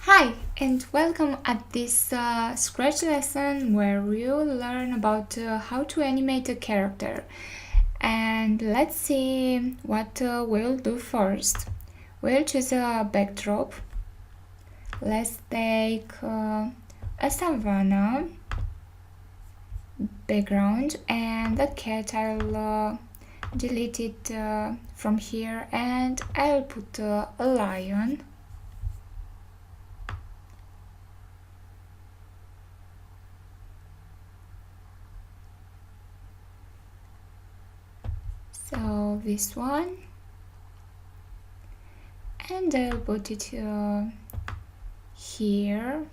Hi and welcome at this Scratch lesson where you'll learn about how to animate a character. And let's see what we'll do first. We'll choose a backdrop. Let's take a savanna background, and the cat I'll delete it from here, and I'll put a lion. So this one, and I'll put it here,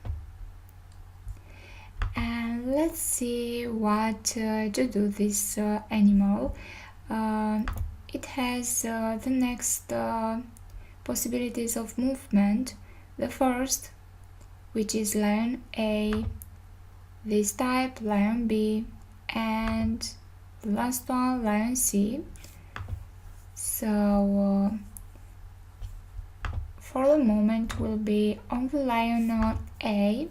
and let's see what to do this animal. It has the next possibilities of movement. The first, which is lion A, this type lion B, and the last one lion C. So for the moment we'll be on the lion A,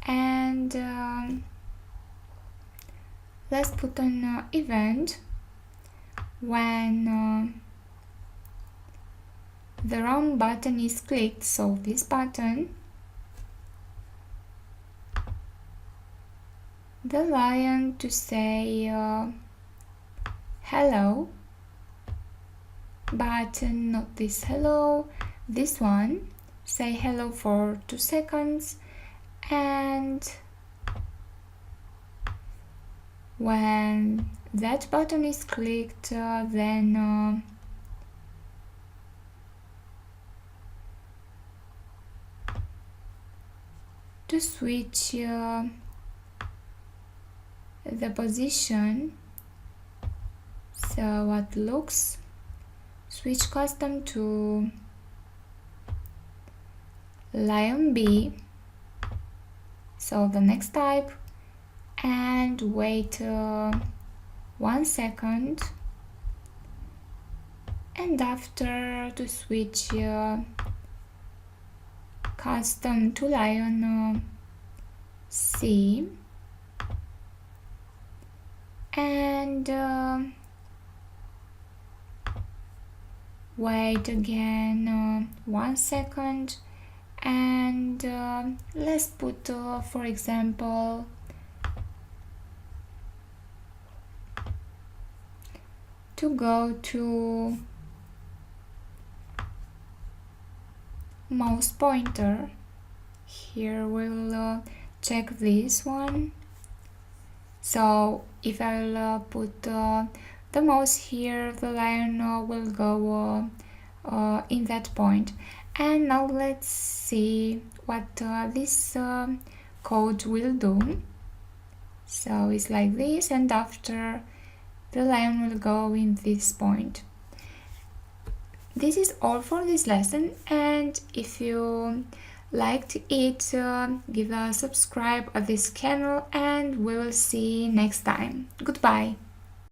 and let's put an event when the round button is clicked, so this button, the lion to say hello, but not this hello, this one, say hello for 2 seconds, and when that button is clicked, then to switch the position, so what looks, switch custom to lion B, so the next type, and wait 1 second, and after to switch custom to lion C, and wait again 1 second, and let's put for example to go to mouse pointer. Here we'll check this one. So if I'll put the mouse here, the lion will go in that point. And now let's see what this code will do. So it's like this, and after the lion will go in this point. This is all for this lesson, and if you liked it, give a subscribe at this channel, and we will see next time. Goodbye.